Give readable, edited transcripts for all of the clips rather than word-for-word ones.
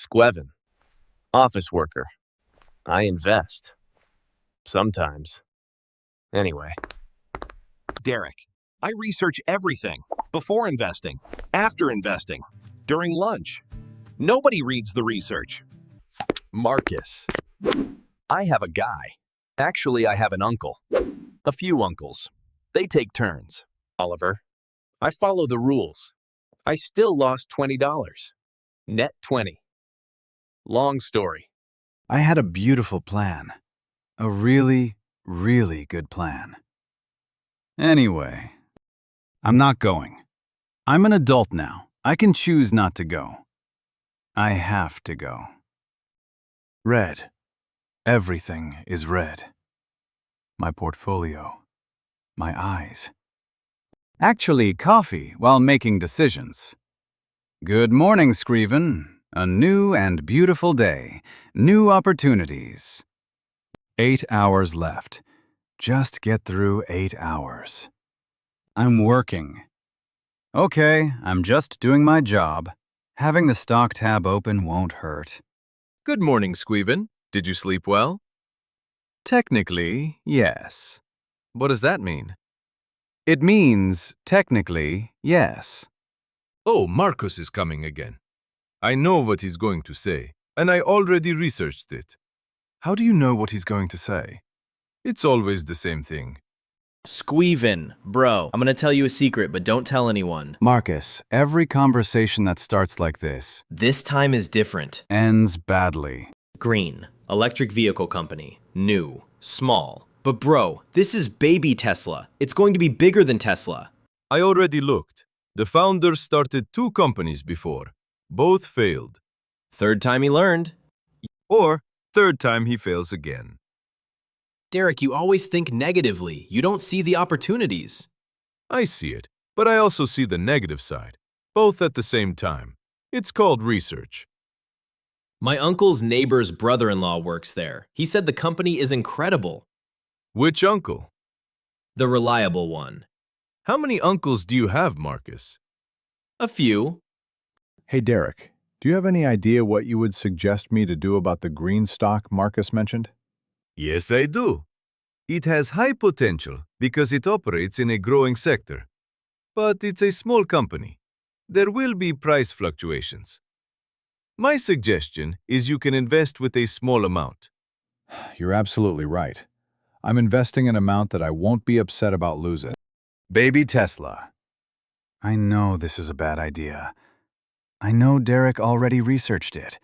Squeven, office worker. I invest. Sometimes. Anyway. Derek, I research everything. Before investing, after investing, during lunch. Nobody reads the research. Marcus. I have a guy. Actually, I have an uncle. A few uncles. They take turns. Oliver. I follow the rules. I still lost $20. Net 20. Long story. I had a beautiful plan. A really, really good plan. Anyway, I'm not going. I'm an adult now. I can choose not to go. I have to go. Red. Everything is red. My portfolio. My eyes. Actually, coffee while making decisions. Good morning, Squeven. A new and beautiful day. New opportunities. 8 hours left. Just get through 8 hours. I'm working. Okay, I'm just doing my job. Having the stock tab open won't hurt. Good morning, Squeven. Did you sleep well? Technically, yes. What does that mean? It means, technically, yes. Oh, Marcus is coming again. I know what he's going to say, and I already researched it. How do you know what he's going to say? It's always the same thing. Squeven, bro, I'm gonna tell you a secret, but don't tell anyone. Marcus, every conversation that starts like this This time is different. ends badly. Green, electric vehicle company, new, small. But bro, this is baby Tesla. It's going to be bigger than Tesla. I already looked. The founders started 2 companies before. Both failed. Third time he learned. Or, third time he fails again. Derek, you always think negatively. You don't see the opportunities. I see it, but I also see the negative side. Both at the same time. It's called research. My uncle's neighbor's brother-in-law works there. He said the company is incredible. Which uncle? The reliable one. How many uncles do you have, Marcus? A few. Hey, Derek, do you have any idea what you would suggest me to do about the green stock Marcus mentioned? Yes, I do. It has high potential because it operates in a growing sector. But it's a small company. There will be price fluctuations. My suggestion is you can invest with a small amount. You're absolutely right. I'm investing an amount that I won't be upset about losing. Baby Tesla. I know this is a bad idea. I know Derek already researched it.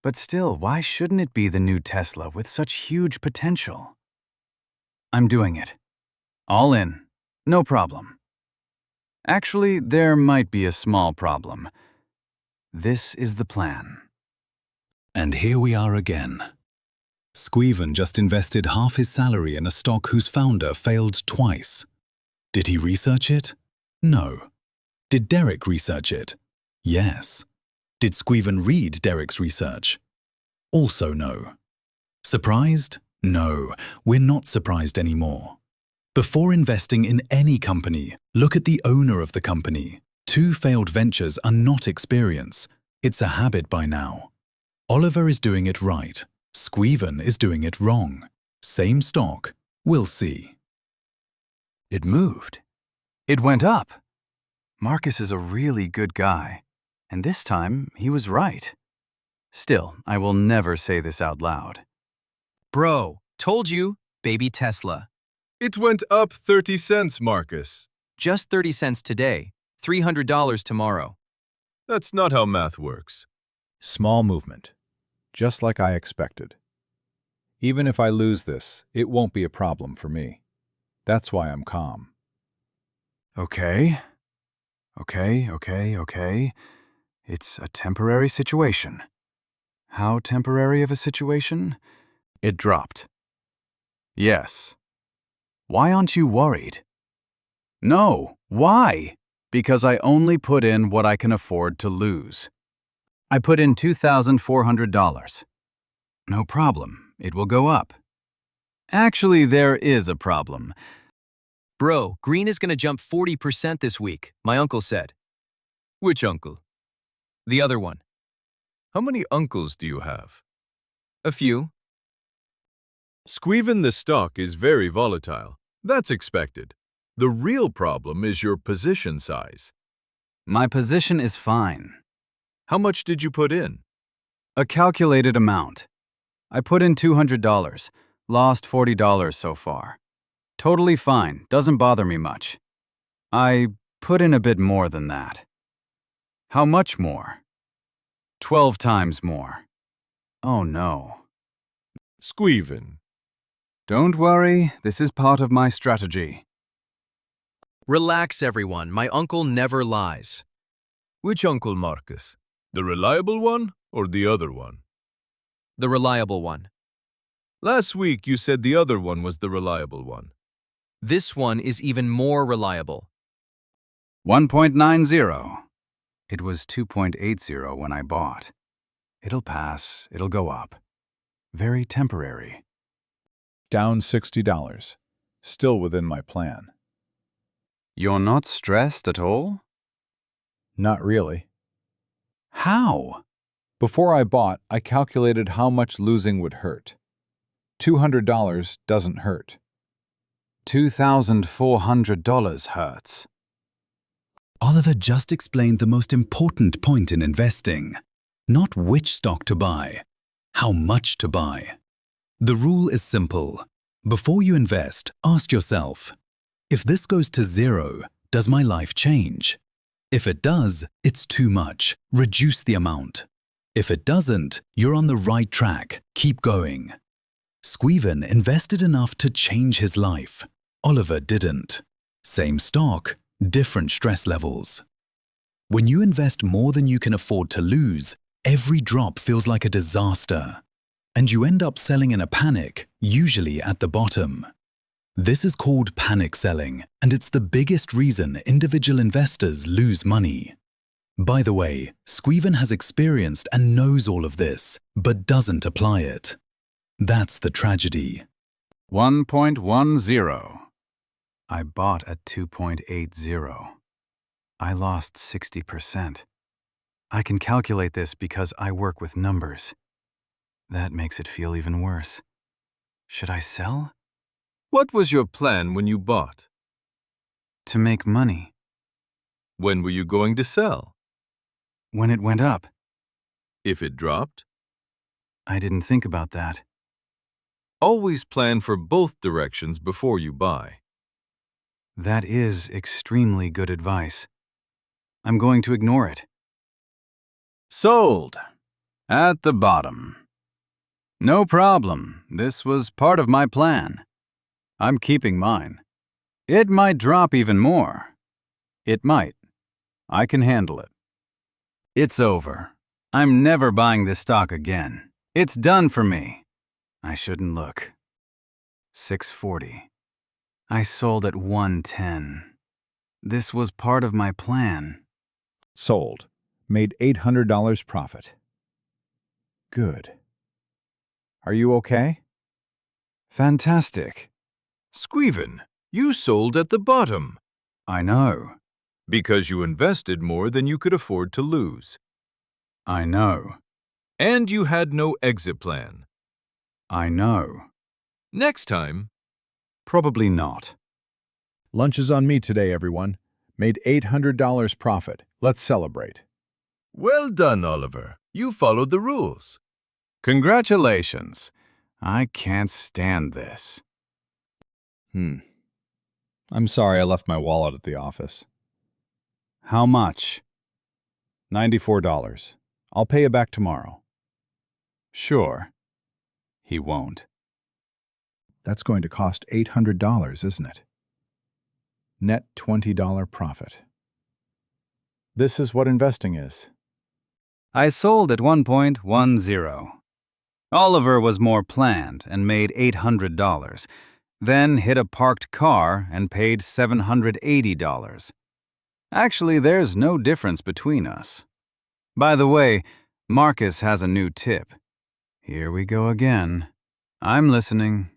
But still, why shouldn't it be the new Tesla with such huge potential? I'm doing it. All in. No problem. Actually, there might be a small problem. This is the plan. And here we are again. Squeven just invested half his salary in a stock whose founder failed twice. Did he research it? No. Did Derek research it? Yes. Did Squeven read Derek's research? Also no. Surprised? No, we're not surprised anymore. Before investing in any company, look at the owner of the company. 2 failed ventures are not experience. It's a habit by now. Oliver is doing it right. Squeven is doing it wrong. Same stock. We'll see. It moved. It went up. Marcus is a really good guy. And this time, he was right. Still, I will never say this out loud. Bro, told you, baby Tesla. It went up 30 cents, Marcus. Just 30 cents today, $300 tomorrow. That's not how math works. Small movement. Just like I expected. Even if I lose this, it won't be a problem for me. That's why I'm calm. Okay. It's a temporary situation. How temporary of a situation? It dropped. Yes. Why aren't you worried? No. Why? Because I only put in what I can afford to lose. I put in $2,400. No problem. It will go up. Actually, there is a problem. Bro, green is gonna jump 40% this week, my uncle said. Which uncle? The other one. How many uncles do you have? A few. Squeven, the stock is very volatile. That's expected. The real problem is your position size. My position is fine. How much did you put in? A calculated amount. I put in $200, lost $40 so far. Totally fine, doesn't bother me much. I put in a bit more than that. How much more? 12 times more. Oh no. Squeven. Don't worry, this is part of my strategy. Relax, everyone. My uncle never lies. Which uncle, Marcus? The reliable one or the other one? The reliable one. Last week you said the other one was the reliable one. This one is even more reliable. 1.90. It was 2.80 when I bought. It'll pass, it'll go up. Very temporary. Down $60. Still within my plan. You're not stressed at all? Not really. How? Before I bought, I calculated how much losing would hurt. $200 doesn't hurt. $2,400 hurts. Oliver just explained the most important point in investing. Not which stock to buy, how much to buy. The rule is simple. Before you invest, ask yourself, if this goes to zero, does my life change? If it does, it's too much. Reduce the amount. If it doesn't, you're on the right track. Keep going. Squeven invested enough to change his life. Oliver didn't. Same stock, different stress levels. When you invest more than you can afford to lose, every drop feels like a disaster. And you end up selling in a panic, usually at the bottom. This is called panic selling, and it's the biggest reason individual investors lose money. By the way, Squeven has experienced and knows all of this, but doesn't apply it. That's the tragedy. 1.10. I bought at 2.80. I lost 60%. I can calculate this because I work with numbers. That makes it feel even worse. Should I sell? What was your plan when you bought? To make money. When were you going to sell? When it went up. If it dropped? I didn't think about that. Always plan for both directions before you buy. That is extremely good advice. I'm going to ignore it. Sold. At the bottom. No problem. This was part of my plan. I'm keeping mine. It might drop even more. It might. I can handle it. It's over. I'm never buying this stock again. It's done for me. I shouldn't look. 640. I sold at 110. This was part of my plan. Sold. Made $800 profit. Good. Are you okay? Fantastic. Squeven, you sold at the bottom. I know. Because you invested more than you could afford to lose. I know. And you had no exit plan. I know. Next time, Probably not. Lunch is on me today, everyone. Made $800 profit. Let's celebrate. well done, Oliver. You followed the rules. Congratulations. I can't stand this. I'm sorry I left my wallet at the office. How much? $94. I'll pay you back tomorrow. Sure. He won't. That's going to cost $800, isn't it? Net $20 profit. This is what investing is. I sold at 1.10. Oliver was more planned and made $800, then hit a parked car and paid $780. Actually, there's no difference between us. By the way, Marcus has a new tip. Here we go again. I'm listening.